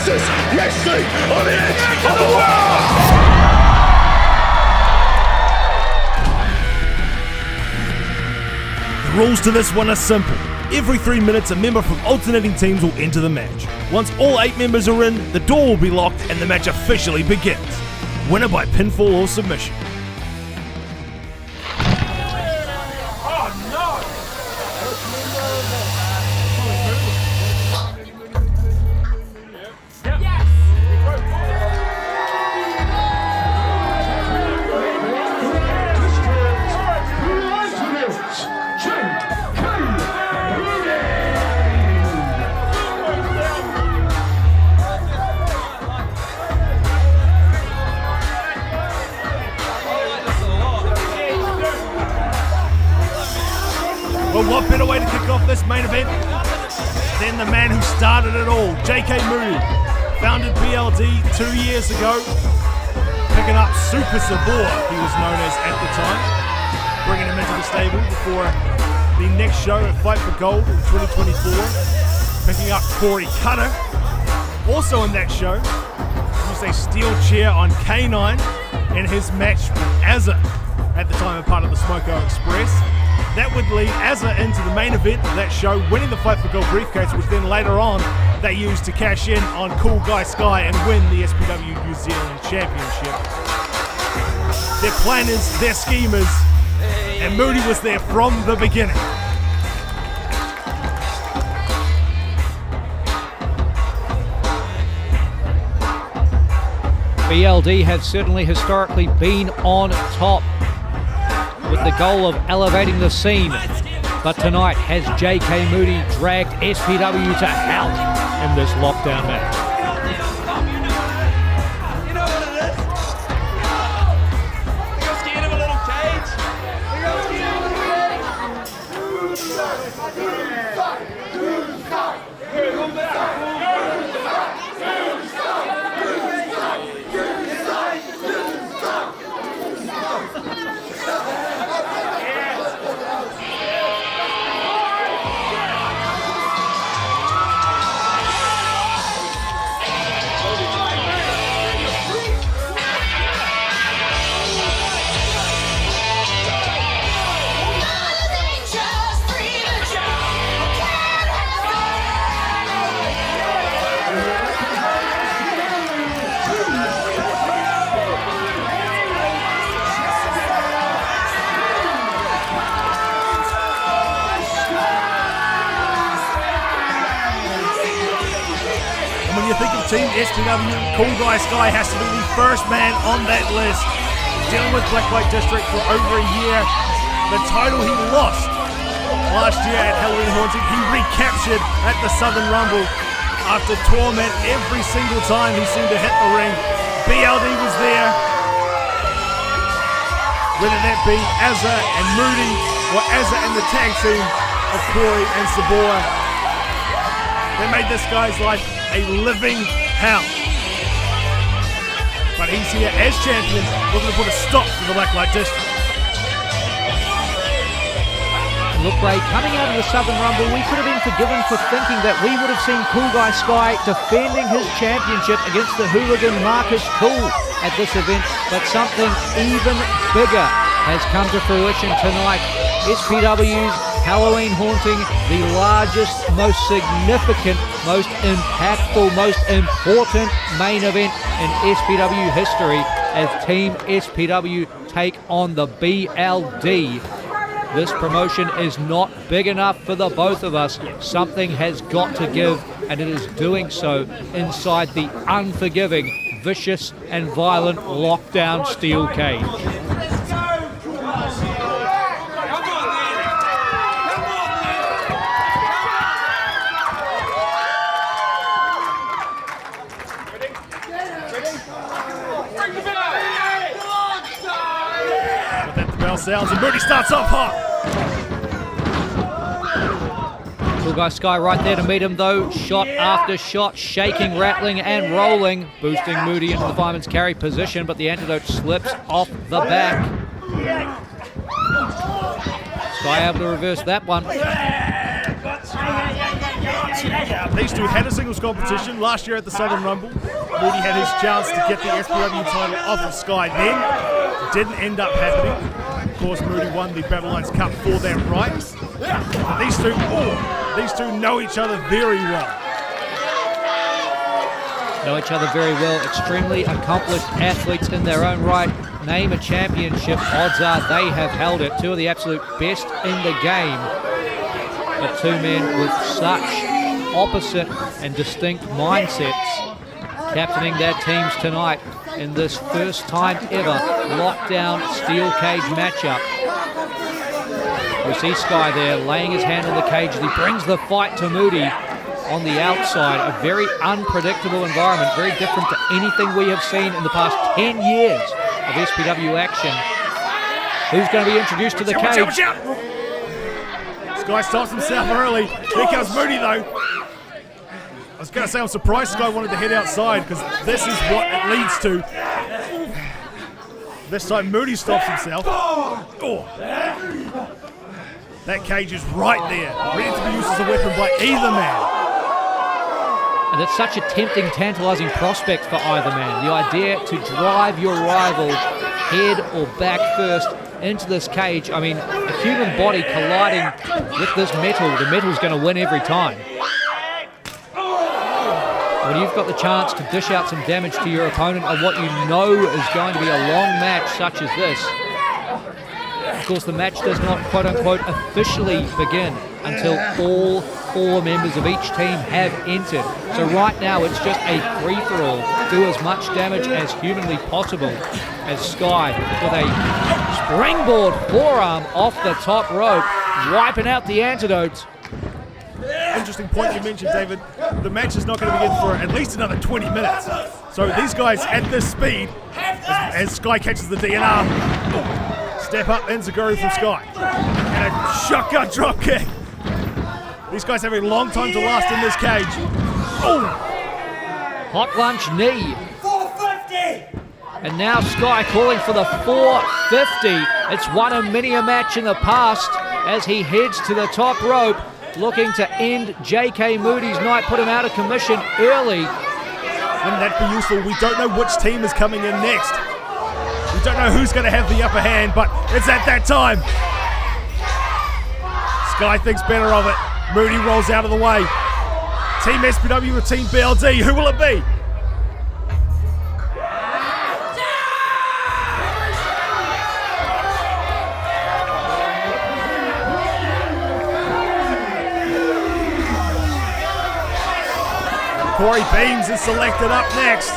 versus wrestling on the edge of the world! The rules to this one are simple. Every 3 minutes, a member from alternating teams will enter the match. Once all 8 members are in, the door will be locked and the match officially begins. Winner by pinfall or submission. Well, what better way to kick off this main event than the man who started it all, Jacko Moody. Founded BLD 2 years ago, picking up Super Sabor, he was known as at the time, bringing him into the stable before the next show at Fight for Gold in 2024, picking up Corey Cutter. Also in that show, used a steel chair on K9 in his match with Azza, at the time a part of the Smoko Express. That would lead Azza into the main event of that show, winning the Fight for Gold briefcase, which then later on they used to cash in on Cool Guy Sky and win the SPW New Zealand Championship. Their planners, their schemers, and Moody was there from the beginning. BLD have certainly historically been on top, with the goal of elevating the scene. But tonight has J.K. Moody dragged SPW to hell in this lockdown match. You know what it is? We got scared of a little cage. We got scared of a When you think of Team SPW, Cool Guy Sky has to be the first man on that list. Dealing with Black White District for over a year. The title he lost last year at Halloween Haunting, he recaptured at the Southern Rumble after torment every single time he seemed to hit the ring. BLD was there. Whether that be Azza and Moody or Azza and the tag team of Corey and Sabor. They made this guy's life a living hell. But he's here as champion, looking to put a stop to the Black Light District. Look, Ray, coming out of the Southern Rumble, we could have been forgiven for thinking that we would have seen Cool Guy Sky defending his championship against the hooligan Marcus Cool at this event, but something even bigger has come to fruition tonight. SPW's Halloween Haunting, the largest, most significant, most impactful, most important main event in SPW history as Team SPW take on the BLD. This promotion is not big enough for the both of us. Something has got to give, and it is doing so inside the unforgiving, vicious and violent lockdown steel cage. Sounds and Moody starts off hot. Cool Guy Sky right there to meet him though. Shot after shot, shaking, rattling and rolling, boosting Moody into the fireman's carry position, but the antidote slips off the back. Sky able to reverse that one. These two had a singles competition last year at the Southern Rumble. Moody had his chance to get the SPW title off of Sky then. Didn't end up happening. Of course, Moody won the Battle Lines Cup for that right. But these two know each other very well. Know each other very well. Extremely accomplished athletes in their own right. Name a championship, odds are they have held it. Two of the absolute best in the game. But two men with such opposite and distinct mindsets captaining their teams tonight in this first time ever lockdown steel cage matchup. We see Sky there laying his hand on the cage as he brings the fight to Moody on the outside. A very unpredictable environment, very different to anything we have seen in the past 10 years of SPW action. Who's going to be introduced to the cage? Watch out. Sky stops himself early. Here comes Moody though. I was going to say I'm surprised Sky wanted to head outside because this is what it leads to. This time Moody stops himself. Oh. That cage is right there, ready to be used as a weapon by either man. And it's such a tempting, tantalising prospect for either man. The idea to drive your rival head or back first into this cage. I mean, a human body colliding with this metal, the metal's going to win every time. When you've got the chance to dish out some damage to your opponent on what you know is going to be a long match such as this. Of course, the match does not, quote-unquote, officially begin until all four members of each team have entered. So right now, it's just a free-for-all. Do as much damage as humanly possible as Sky with a springboard forearm off the top rope, wiping out the antidotes. Interesting point you mentioned, David. The match is not going to begin for at least another 20 minutes. So these guys at this speed, as Sky catches the DNR, step up, enziguri from Sky. And a shotgun drop kick. These guys have a long time to last in this cage. Oh! Hot lunch knee. 450! And now Sky calling for the 450. It's won a many a match in the past as he heads to the top rope, looking to end J.K. Moody's night, put him out of commission early. Wouldn't that be useful? We don't know which team is coming in next. We don't know who's going to have the upper hand, but it's at that time. Sky thinks better of it. Moody rolls out of the way. Team SPW with Team BLD. Who will it be? Corey Beams is selected up next.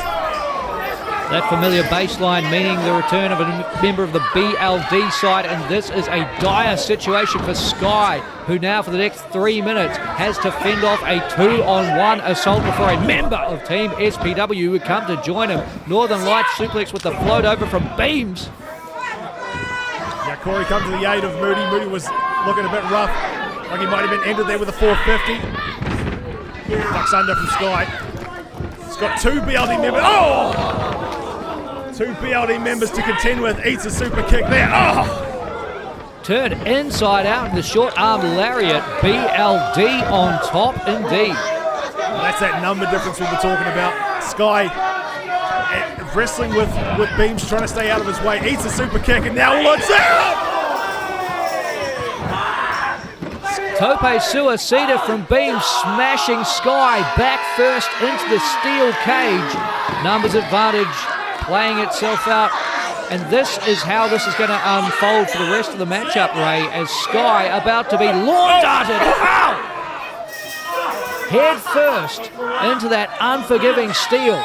That familiar baseline meaning the return of a member of the BLD side, and this is a dire situation for Sky, who now for the next 3 minutes has to fend off a 2-on-1 assault before a member of Team SPW would come to join him. Northern Lights suplex with the float over from Beams. Yeah, Corey comes to the aid of Moody. Moody was looking a bit rough, like he might have been ended there with a 450. Ducks under from Sky. He's got two BLD members. Oh! Two BLD members to contend with. Eats a super kick there. Oh! Turned inside out in the short arm lariat. BLD on top indeed. Well, that's that number difference we were talking about. Sky wrestling with Beams, trying to stay out of his way. Eats a super kick and now looks out! Tope Suicida from Beams smashing Sky back first into the steel cage. Numbers advantage playing itself out. And this is how this is going to unfold for the rest of the matchup, Ray, as Sky about to be lawn darted. Ow! Head first into that unforgiving steel.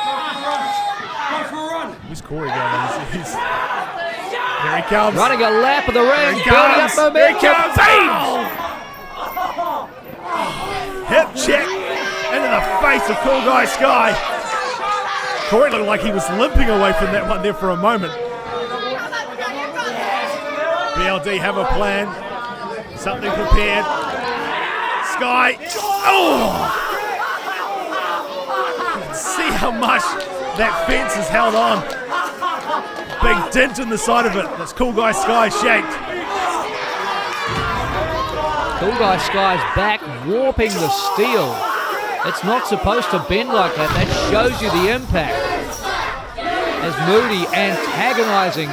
Where's Corey going? Here he comes. Running a lap of the ring, building up momentum. Beams! Hip check into the face of Cool Guy Sky. Corey looked like he was limping away from that one there for a moment. BLD have a plan. Something prepared. Sky. Oh! See how much that fence is held on. Big dent in the side of it. That's Cool Guy Sky shaped. Cool Guy Sky's back, warping the steel. It's not supposed to bend like that. That shows you the impact. As Moody antagonising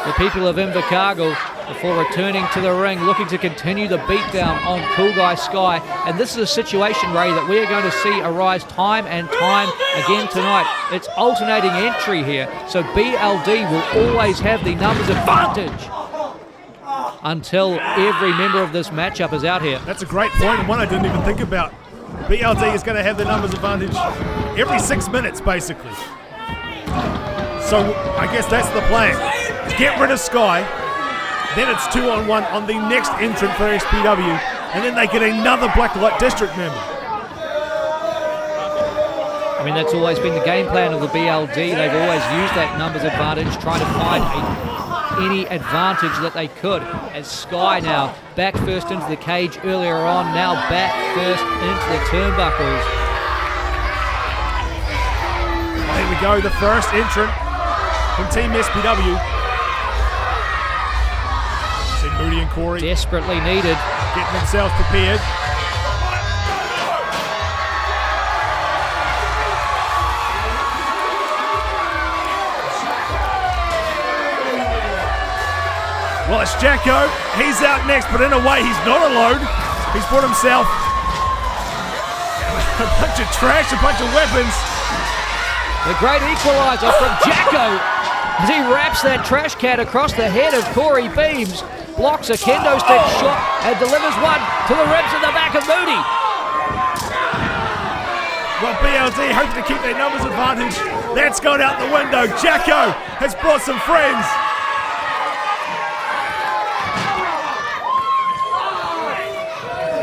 the people of Invercargill before returning to the ring, looking to continue the beatdown on Cool Guy Sky. And this is a situation, Ray, that we are going to see arise time and time again tonight. It's alternating entry here, so BLD will always have the numbers advantage until every member of this matchup is out here. That's a great point, and one I didn't even think about. BLD is going to have the numbers advantage every 6 minutes, basically. So I guess that's the plan. Get rid of Sky, then it's 2-on-1 on the next entrant for SPW, and then they get another Blacklight District member. I mean, that's always been the game plan of the BLD. They've always used that numbers advantage, trying to find any advantage that they could. As Sky now back first into the cage earlier on, now back first into the turnbuckles. Well, here we go, the first entrant from Team SPW. See Moody and Corey desperately needed, getting themselves prepared. Well, it's Jacko. He's out next, but in a way, he's not alone. He's brought himself a bunch of trash, a bunch of weapons. The great equaliser from Jacko as he wraps that trash can across the head of Corey Beams, blocks a kendo stick shot and delivers one to the ribs and the back of Moody. Well, BLD hoping to keep their numbers advantage. That's gone out the window. Jacko has brought some friends.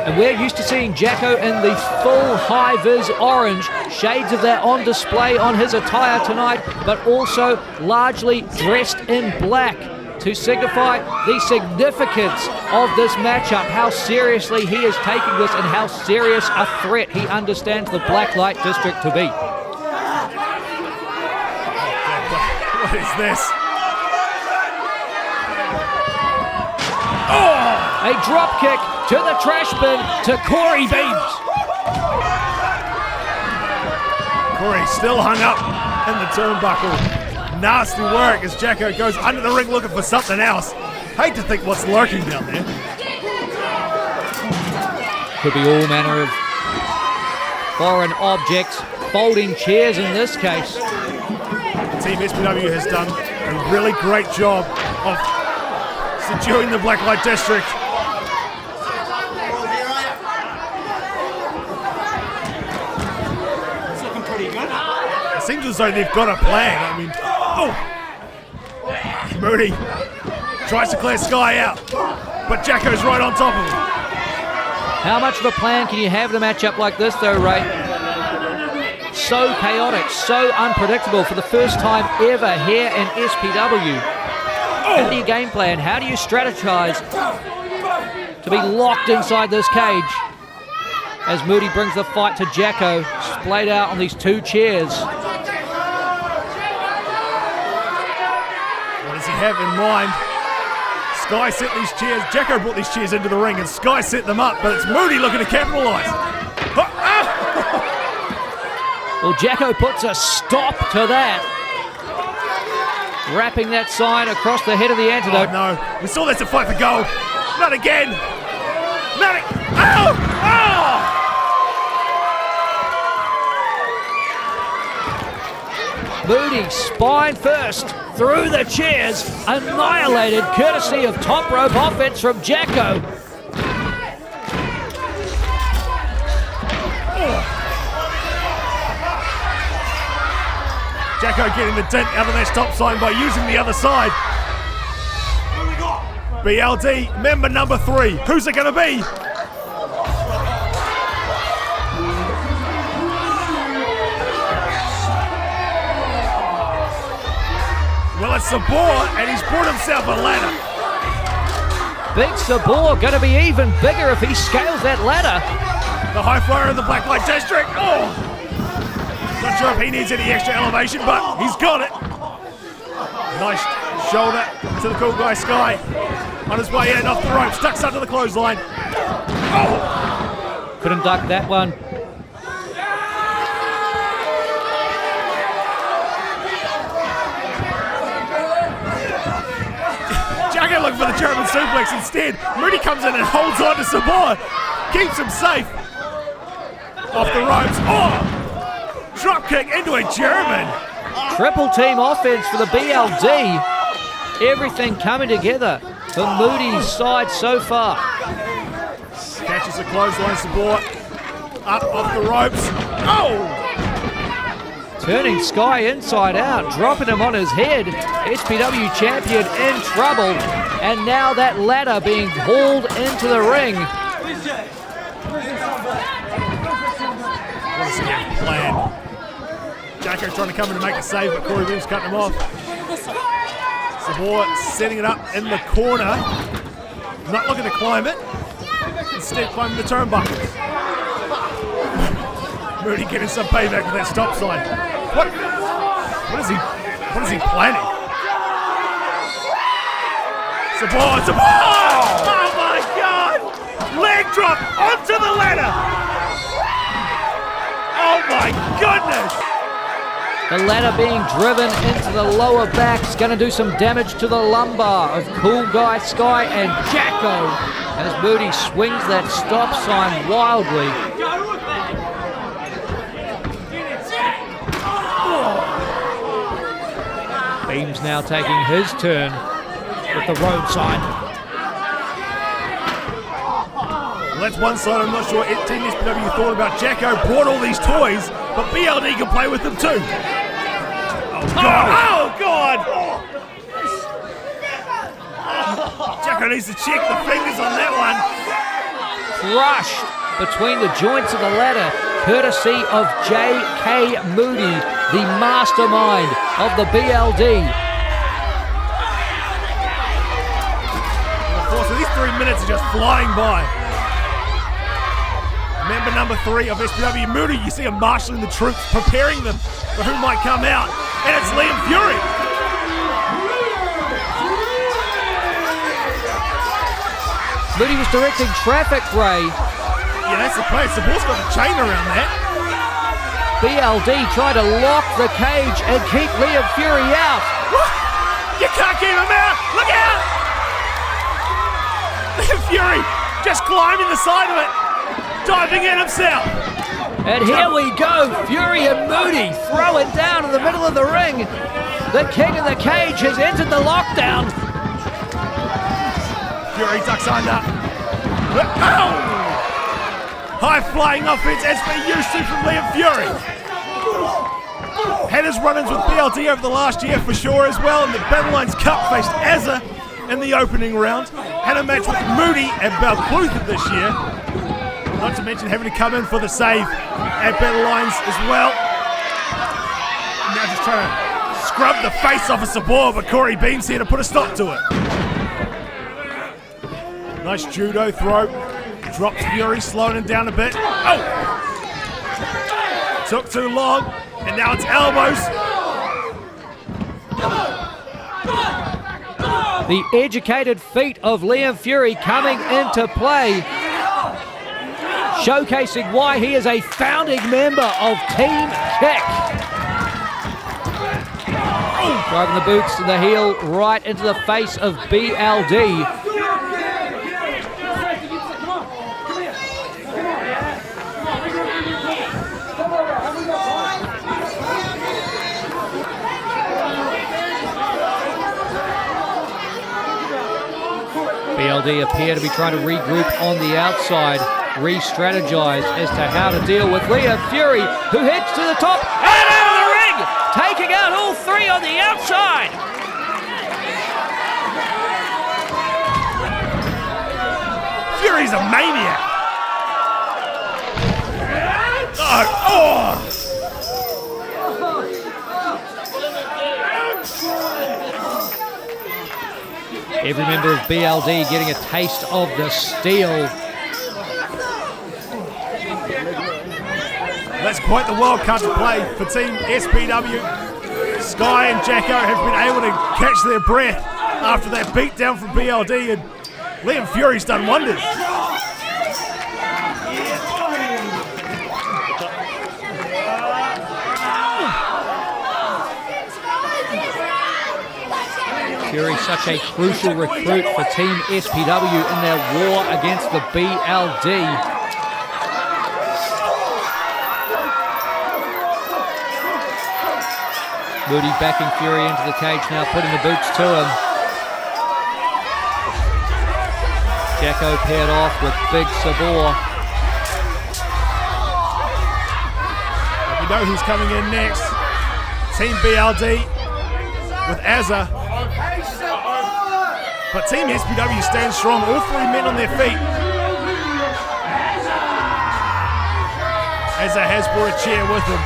And we're used to seeing Jacko in the full high-vis orange, shades of that on display on his attire tonight, but also largely dressed in black to signify the significance of this matchup, how seriously he is taking this and how serious a threat he understands the Blacklight District to be. What is this? Oh! A drop kick to the trash bin to Corey Beams. Corey still hung up in the turnbuckle. Nasty work as Jacko goes under the ring looking for something else. Hate to think what's lurking down there. Could be all manner of foreign objects, folding chairs in this case. Team SPW has done a really great job of subduing the Blacklight District. It seems as though they've got a plan. I mean, Moody tries to clear Sky out, but Jacko's right on top of him. How much of a plan can you have in a matchup like this, though, Ray? So chaotic, so unpredictable for the first time ever here in SPW. How do you game plan? How do you strategize to be locked inside this cage? As Moody brings the fight to Jacko, splayed out on these two chairs. What does he have in mind? Sky set these chairs. Jacko brought these chairs into the ring and Sky set them up, but it's Moody looking to capitalise. Well, Jacko puts a stop to that. Wrapping that sign across the head of the antidote. Oh no, we saw that's a fight for gold. Not again. Not again. Oh! Oh! Moody, spine first, through the chairs, annihilated courtesy of top rope offense from Jacko. Jacko getting the dent out of that stop sign by using the other side. BLD, member number 3. Who's it going to be? Well, it's Sabor, and he's brought himself a ladder. Big Sabor going to be even bigger if he scales that ladder. The high flyer of the Blacklight District. Oh! Not sure if he needs any extra elevation, but he's got it. Nice shoulder to the Cool Guy Sky. On his way in, off the ropes, ducks under the clothesline. Oh! Couldn't duck that one. for the German suplex instead. Moody comes in and holds on to Samoa. Keeps him safe. Off the ropes. Oh! Drop kick into a German. Triple team offense for the BLD. Everything coming together for Moody's side so far. Catches a clothesline support. Up off the ropes. Oh! Turning Sky inside out, dropping him on his head. SPW champion in trouble. And now that ladder being hauled into the ring. What is the plan? Jacko trying to come in to make a save, but Corey Beam's cutting him off. Sabor setting it up in the corner. Not looking to climb it. Instead climbing the turnbuckles. Moody getting some payback with that stop sign. What is he planning? Sabor! Oh my God! Leg drop onto the ladder! Oh my goodness! The ladder being driven into the lower back is going to do some damage to the lumbar of Cool Guy Sky and Jacko as Moody swings that stop sign wildly. Beam's now taking his turn with the road sign. Well, that's one side. I'm not sure Team SPW thought about. Jacko brought all these toys, but BLD can play with them too. Oh God! Oh God! Jacko needs to check the fingers on that one. Crushed between the joints of the ladder, courtesy of J.K. Moody, the mastermind of the BLD. So these 3 minutes are just flying by. Member number 3 of SPW, Moody, you see him marshalling the troops, preparing them for who might come out, and it's Liam Fury. Moody was directing traffic, Ray. Yeah, that's the play. Sabor's got the chain around that. BLD tried to lock the cage and keep Liam Fury out. What? You can't keep him out! Look out! Liam Fury just climbing the side of it, diving in himself. And here we go, Fury and Moody throwing down in the middle of the ring. The king of the cage has entered the lockdown. Fury ducks under. Oh! High flying offense as we're used to from Liam Fury. Had his run-ins with BLD over the last year for sure as well. In the Battle Lines Cup faced Azza in the opening round. Had a match with Moody at Balclutha this year. Not to mention having to come in for the save at Battle Lines as well. Now just trying to scrub the face off of Sabor, but Corey Beam's here to put a stop to it. Nice judo throw. Drops Fury, slowing him down a bit. Oh! Took too long, and now it's elbows. The educated feet of Liam Fury coming into play, showcasing why he is a founding member of Team Kick. Driving the boots to the heel right into the face of BLD. BLD appear to be trying to regroup on the outside, re-strategize as to how to deal with Liam Fury, who heads to the top and out of the ring, taking out all 3 on the outside. Fury's a maniac. Oh! Every member of BLD getting a taste of the steel. That's quite the wild card to play for Team SPW. Sky and Jacko have been able to catch their breath after that beatdown from BLD, and Liam Fury's done wonders. Fury, such a crucial recruit for Team SPW in their war against the BLD. Moody backing Fury into the cage now, putting the boots to him. Jacko paired off with Big Sabor. We know who's coming in next. Team BLD with Azza. But Team SPW stands strong, all three men on their feet. Azza has brought a chair with him.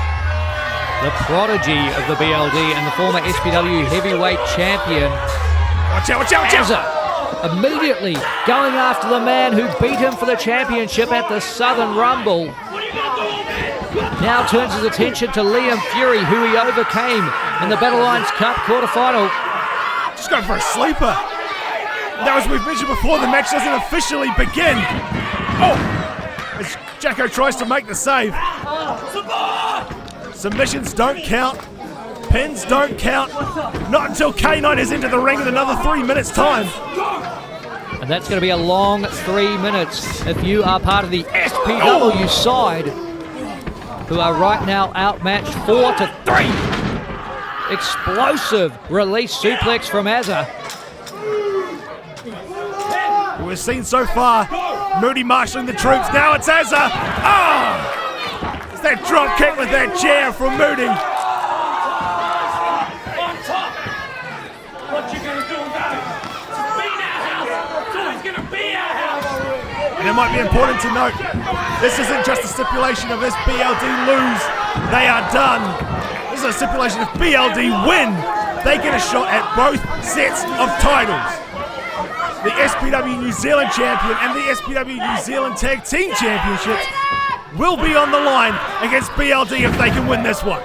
The prodigy of the BLD and the former SPW heavyweight champion. Watch out, watch out, watch out! Azza immediately going after the man who beat him for the championship at the Southern Rumble. Now turns his attention to Liam Fury, who he overcame in the Battle Lines Cup quarterfinal. Just going for a sleeper. Now, as we've mentioned before, the match doesn't officially begin. Oh! As Jacko tries to make the save. Submissions don't count. Pins don't count. Not until K9 is into the ring in another 3 minutes' time. And that's going to be a long 3 minutes if you are part of the SPW side, who are right now outmatched 4-3. Explosive release suplex from Azza. We've seen so far Moody marshalling the troops. Now it's Azza. Ah! It's that drop kick with that chair from Moody. On top. What you gonna do about it? It's been our house. It's always gonna be our house. And it might be important to note, this isn't just a stipulation of this BLD lose. They are done. This is a stipulation of BLD win. They get a shot at both sets of titles. The SPW New Zealand champion and the SPW New Zealand Tag Team Championships will be on the line against BLD if they can win this one.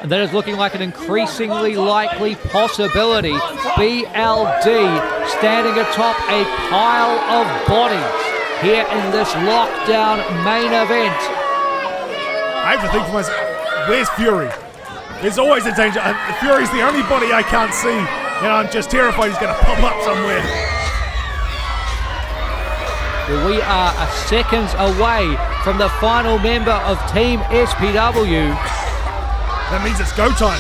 And that is looking like an increasingly likely possibility. BLD standing atop a pile of bodies here in this lockdown main event. I have to think to myself, where's Fury? There's always a danger. Fury's the only body I can't see. And I'm just terrified he's going to pop up somewhere. We are seconds away from the final member of Team SPW. That means it's go time.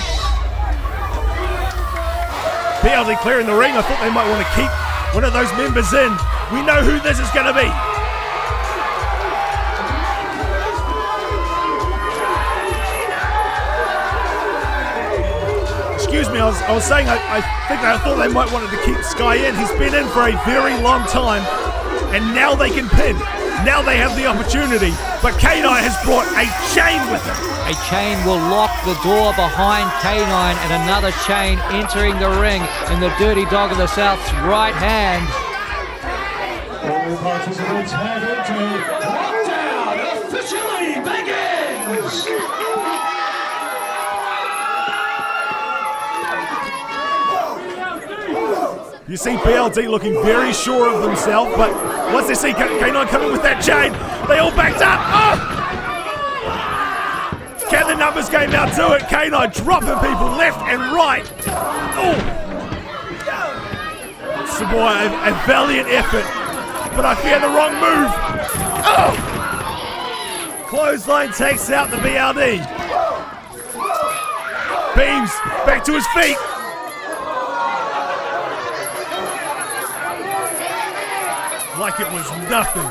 BLD clearing the ring. I thought they might want to keep one of those members in. We know who this is going to be. Excuse me, I was saying I thought they might wanted to keep Sky in. He's been in for a very long time. And now they can pin. Now they have the opportunity. But K9 has brought a chain with him. A chain will lock the door behind K9 and another chain entering the ring in the Dirty Dog of the South's right hand. All participants have entered. Lockdown officially begins. You see BLD looking very sure of themselves, but once they see K9 coming with that chain, they all backed up. Oh! Can the numbers game out to it? K9 dropping people left and right. Oh! Sabor, a valiant effort, but I fear the wrong move. Oh! Clothesline takes out the BLD. Beams back to his feet. Like it was nothing.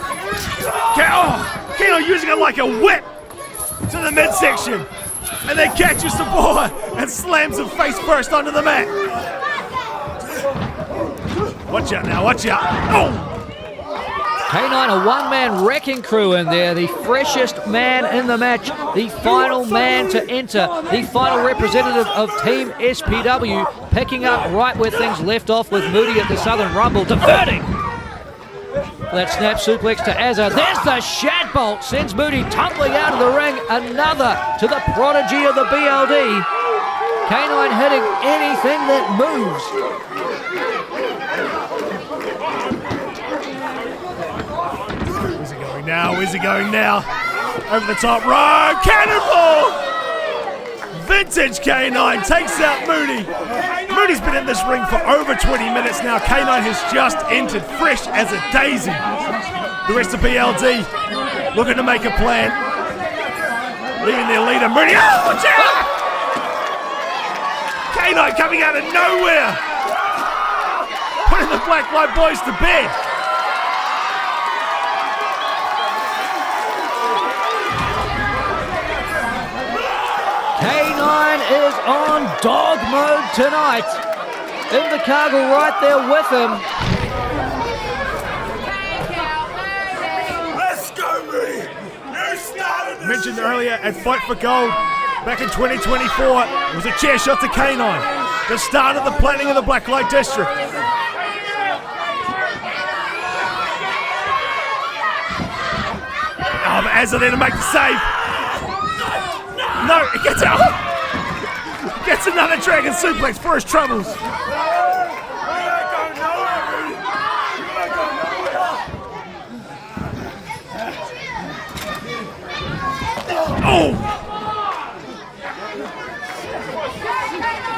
Kano using it like a whip to the midsection. And then catches Sabor and slams him face first onto the mat. Watch out now, watch out. Oh! K9, a one-man wrecking crew in there, the freshest man in the match, the final man to enter, the final representative of Team SPW, picking up right where things left off with Moody at the Southern Rumble, diverting. That snap suplex to Azza. There's the Shad Bolt. Sends Moody tumbling out of the ring. Another to the prodigy of the BLD. K9 hitting anything that moves. Where's he going now? Where's he going now? Over the top rope. Cannonball! Vintage K9 takes out Moody. Moody's been in this ring for over 20 minutes now. K9 has just entered, fresh as a daisy. The rest of BLD looking to make a plan. Leaving their leader, Moody. Oh, watch out! K9 coming out of nowhere. Putting the Black Light Boys to bed. K9 is on dog mode tonight. Invercargill right there with him. Let's go, Moody. You started this. Mentioned earlier at Fight for Gold back in 2024, it was a chair shot to K9. The start of the planning of the Black Light District. Oh, but Azza there to make the save. No, he gets out. Gets another dragon suplex for his troubles. Oh!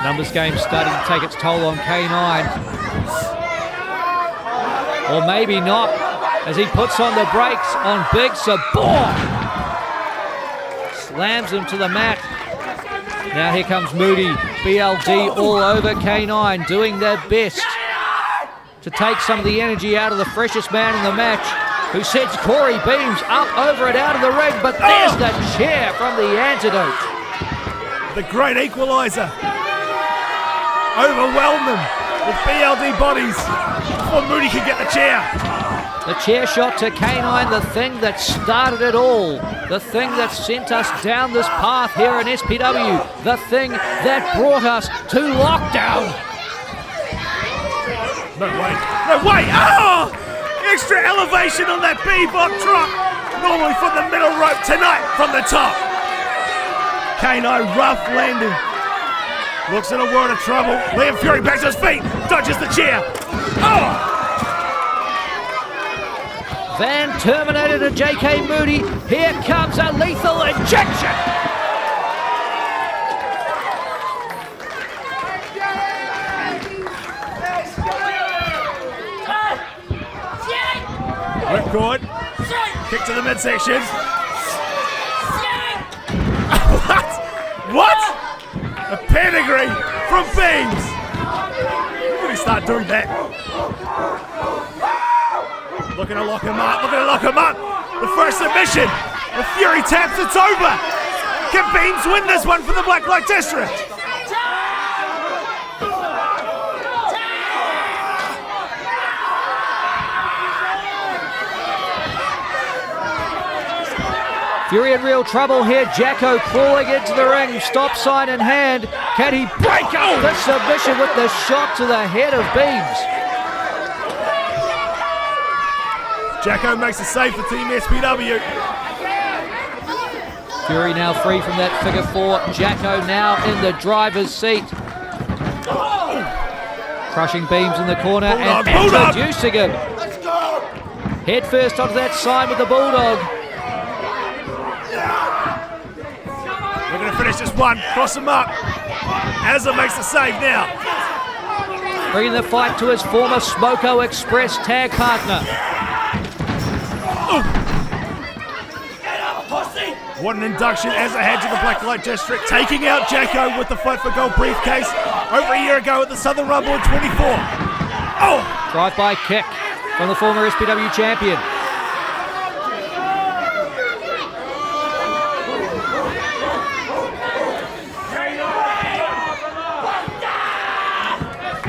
Numbers game starting to take its toll on K9. Or maybe not, as he puts on the brakes on Big Sabor. Slams him to the mat. Now here comes Moody. BLD all over K9, doing their best to take some of the energy out of the freshest man in the match, who sends Corey Beams up over and out of the ring, but there's the chair from the antidote. The great equaliser. Overwhelmed them with BLD bodies before Moody could get the chair. The chair shot to K9, the thing that started it all. The thing that sent us down this path here in SPW. The thing that brought us to lockdown. No way. No way. Oh! Extra elevation on that bebop drop. Normally from the middle rope, tonight from the top. K9 rough landing. Looks in a world of trouble. Liam Fury back to his feet. Dodges the chair. Oh! Van Terminator to JK Moody. Here comes a lethal injection. Ripcord. Kick to the midsection. What? What? A pedigree from Beams. We're going to start doing that. Looking to lock him up, looking to lock him up. The first submission. The Fury taps, it's over. Can Beams win this one for the Black Light District? Fury in real trouble here. Jacko crawling into the ring, stop sign in hand. Can he break up the submission with the shot to the head of Beams? Jacko makes a save for Team SPW. Fury now free from that figure four. Jacko now in the driver's seat. Crushing Beams in the corner and introducing him. Head first onto that sign with the Bulldog. We're going to finish this one. Cross him up. Azza makes the save now. Bringing the fight to his former Smoko Express tag partner. What an induction as a head to the Black Light District, taking out Jacko with the Fight for Gold briefcase over a year ago at the Southern Rumble in 24. Oh! Drive-by kick from the former SPW champion.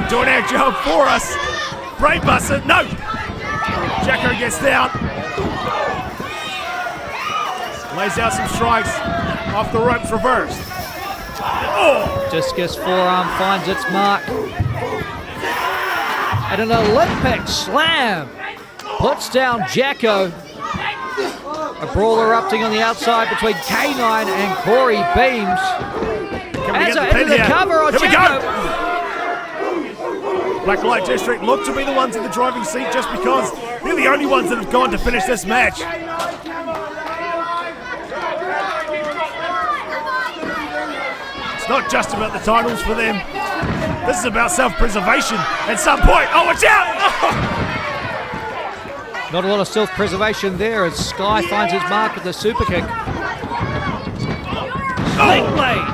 Doing our job for us. Brainbuster, no! Jacko gets down. Lays out some strikes off the ropes reversed. Oh! Discus forearm finds its mark. And an Olympic slam puts down Jacko. A brawl erupting on the outside between K9 and Corey Beams. As into the cover on Jacko. Black Light District look to be the ones in the driving seat just because they're the only ones that have gone to finish this match. It's not just about the titles for them. This is about self-preservation at some point. Oh, watch out! Oh. Not a lot of self-preservation there as Sky finds his mark with the super kick. Sling blade!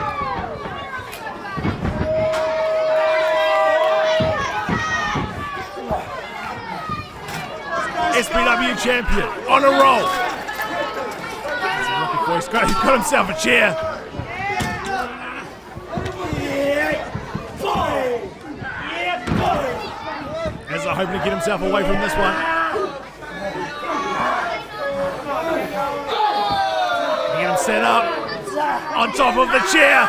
SPW champion on a roll. He's got himself a chair. Ezra hoping to get himself away from this one. Get him set up on top of the chair.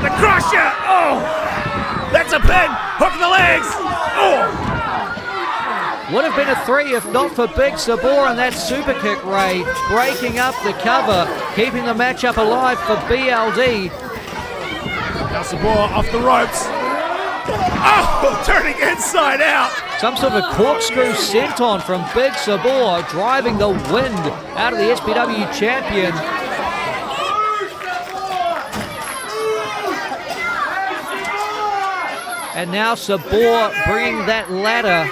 The crusher. Oh, that's a pin. Hook the legs. Oh. Would have been a 3 if not for Big Sabor and that super kick, Ray, breaking up the cover, keeping the matchup alive for BLD. Now Sabor off the ropes. Oh, turning inside out. Some sort of a corkscrew senton from Big Sabor, driving the wind out of the SPW champion. And now Sabor bringing that ladder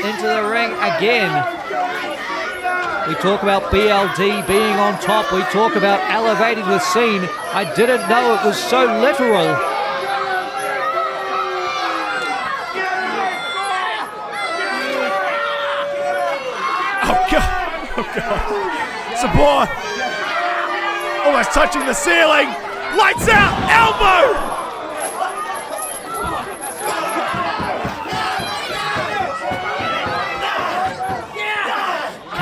into the ring again. We talk about BLD being on top. We talk about elevating the scene. I didn't know it was so literal. Oh God! Oh God! Sabor almost touching the ceiling. Lights out! Elbow!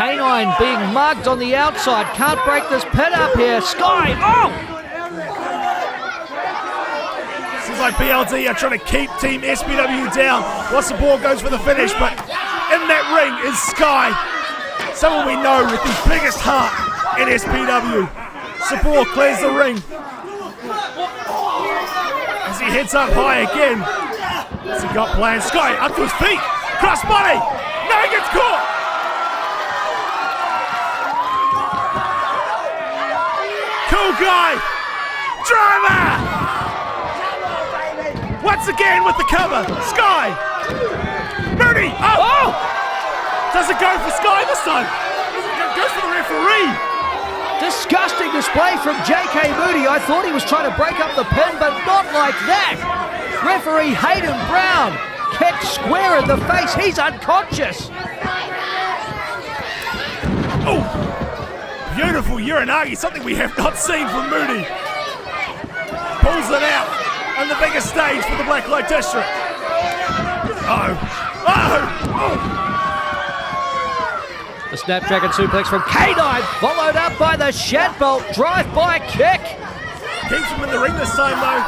K9 being mugged on the outside. Can't break this pin up here. Sky! Oh! Seems like BLD are trying to keep Team SPW down. Once the ball goes for the finish, but in that ring is Sky. Someone we know with the biggest heart in SPW. Sabor clears the ring. As he heads up high again. What's he got planned? Sky up to his feet. Crossbody! No, he gets caught! Cool guy! Driver! Once again with the cover. Sky! Moody! Oh! Does it go for Sky this time? It goes for the referee. Disgusting display from JK Moody. I thought he was trying to break up the pin, but not like that. Referee Hayden Brown kicked square in the face. He's unconscious. Oh! Beautiful Uranagi, something we have not seen from Moody. Pulls it out on the biggest stage for the Black Light District. Oh! Oh! Oh! The Snapdragon suplex from K9, followed up by the Shadbolt drive-by kick. Keeps him in the ring this time, though.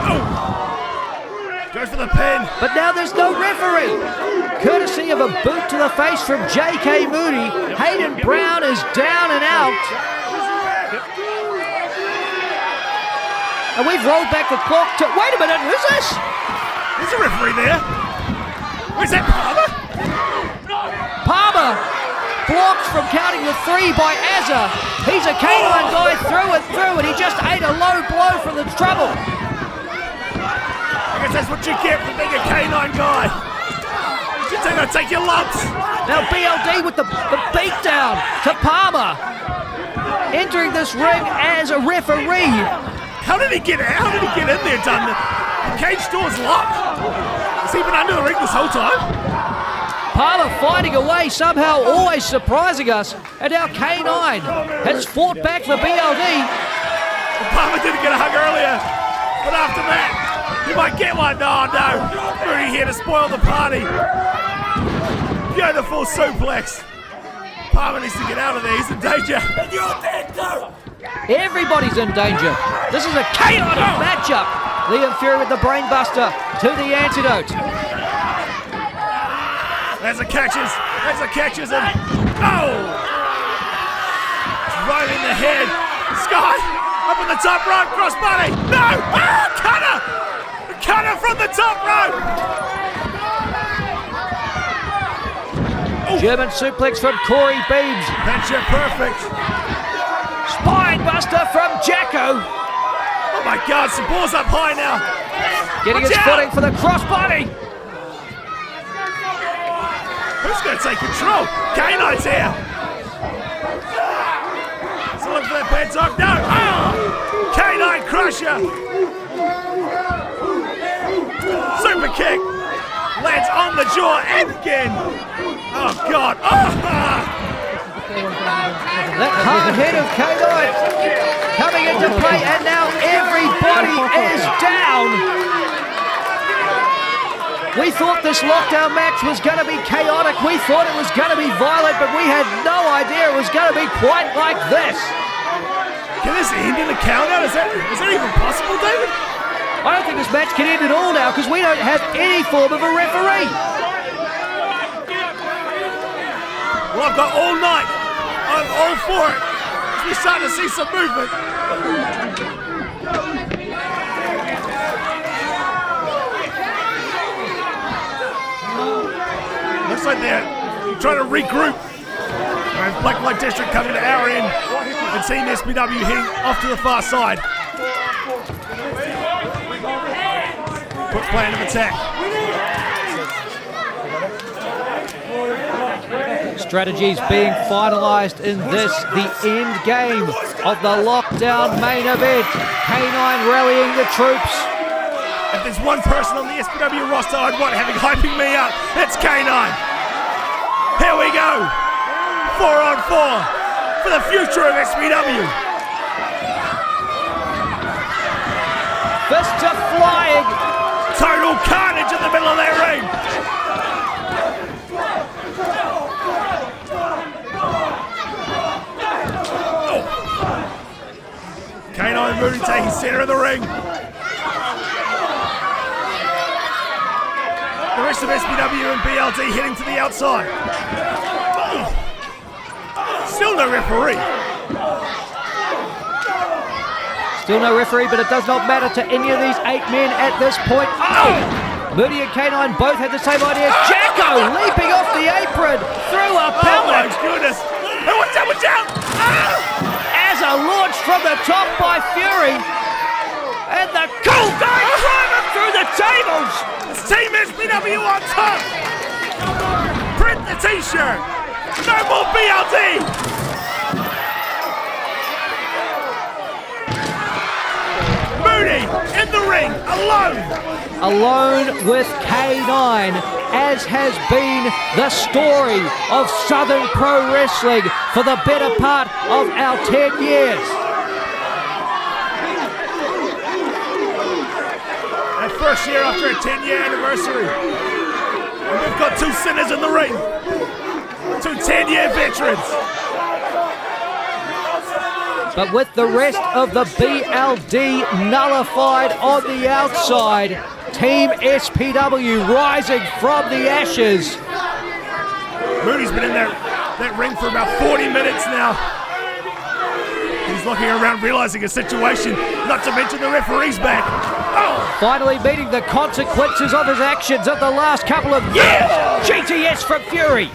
Oh! Goes for the pin. But now there's no referee. Courtesy of a boot to the face from JK Moody, Hayden Brown is down and out. And we've rolled back the clock to... Wait a minute, who's this? There's a referee there. Where's that, Palmer? Palmer blocked from counting the 3 by Azza. He's a K9 guy through and through, and he just ate a low blow from the trouble. I guess that's what you get for being a K9 guy. You're going to take your lumps. Now BLD with the beatdown to Palmer. Entering this ring as a referee. How did he get out? How did he get in there, Dunn? The cage door's locked. Has he been under the ring this whole time? Palmer fighting away, somehow always surprising us. And now K9 has fought back for BLD. Well, Palmer didn't get a hug earlier, but after that, he might get one. Oh no, Moody here to spoil the party. Beautiful suplex. Palmer needs to get out of there, he's in danger. Everybody's in danger. This is a chaotic matchup. Liam Fury with the brainbuster to the antidote. There's a catches. There's a catches and oh! Right in the head. Sky up in the top rope. Crossbody. No! Ah! Cutter! Cutter from the top rope. German suplex from Corey Beams. Matchup perfect. buster from Jacko. Oh my God, Sabor's up high now. Getting Watch his out. footing for the crossbody. Who's going to take control? K9's here. So look for that bad dog. No. Oh! K9 crusher. Super kick. Lands on the jaw and again. Oh God. Oh! That hard hit of K9 coming into play, and now everybody is down. We thought this lockdown match was going to be chaotic. We thought it was going to be violent, but we had no idea it was going to be quite like this. Can this end in a countout? Is that even possible, David? I don't think this match can end at all now because we don't have any form of a referee. Well, I've got all night. I'm all for it. We're starting to see some movement. Looks like they're trying to regroup. And Black Light District coming to our end. And Team SPW heading off to the far side. Put plan of attack. Strategies being finalised in this, the end game of the lockdown main event. K9 rallying the troops. If there's one person on the SPW roster I'd want hyping me up, it's K9. Here we go. 4-on-4 for the future of SPW. Fists are flying. Total carnage in the middle of their ring. K9 and Moody taking center of the ring. The rest of SPW and BLD heading to the outside. Still no referee. Still no referee, but it does not matter to any of these 8 men at this point. Oh! Moody and K9 both had the same idea. Jacko leaping off the apron through a pellet. Oh my goodness. Hey, watch out, watch out! As a launch from the top by Fury. And the cool guy driving through the tables. It's Team SPW on top. Print the t-shirt. No more BLD. Moody in the ring, alone. Alone with K9, as has been the story of Southern Pro Wrestling for the better part of our 10 years. Our first year after a 10-year anniversary. And we've got 2 sinners in the ring. 2 10-year veterans. But with the rest of the BLD nullified on the outside, Team SPW rising from the ashes. Moody's been in that ring for about 40 minutes now. He's looking around, realizing a situation, not to mention the referee's back. Oh! Finally meeting the consequences of his actions of the last couple of years. GTS from Fury.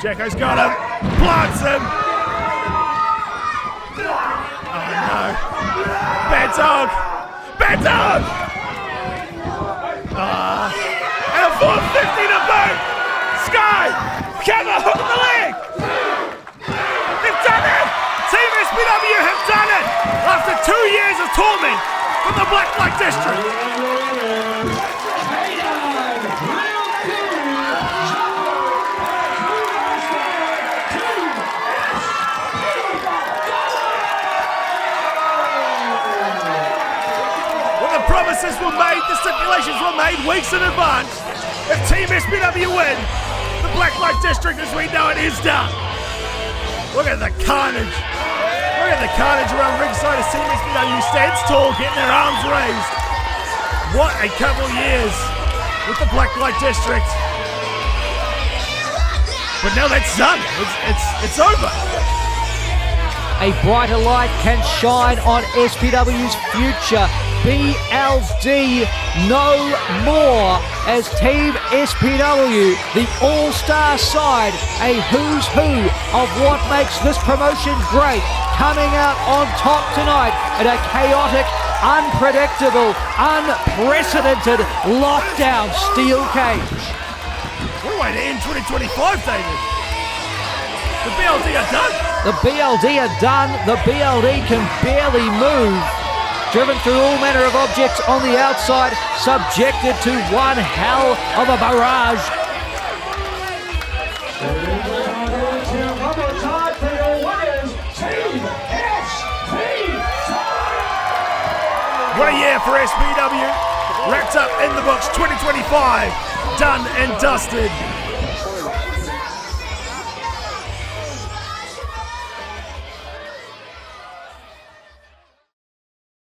Jacko's got him, plants him. Oh no. Bad dog. Bad dog. And a 450 to boot. Sky. Count the hook in the leg. They've done it. Team SPW have done it. After 2 years of torment from the Black Light District. Promises were made, the stipulations were made weeks in advance. If Team SPW win, the Black Light District as we know it is done. Look at the carnage. Look at the carnage around ringside as Team SPW stands tall, getting their arms raised. What a couple years with the Black Light District. But now that's done. It's over. A brighter light can shine on SPW's future. BLD no more. as Team SPW, the all-star side, a who's who of what makes this promotion great, coming out on top tonight in a chaotic, unpredictable, unprecedented lockdown steel cage. What a way to end 2025, David. The BLD are done. The BLD are done. The BLD can barely move. Driven through all manner of objects on the outside, subjected to one hell of a barrage. One more time for your winners, Team SPW! What a year for SPW. Wrapped up in the books 2025. Done and dusted.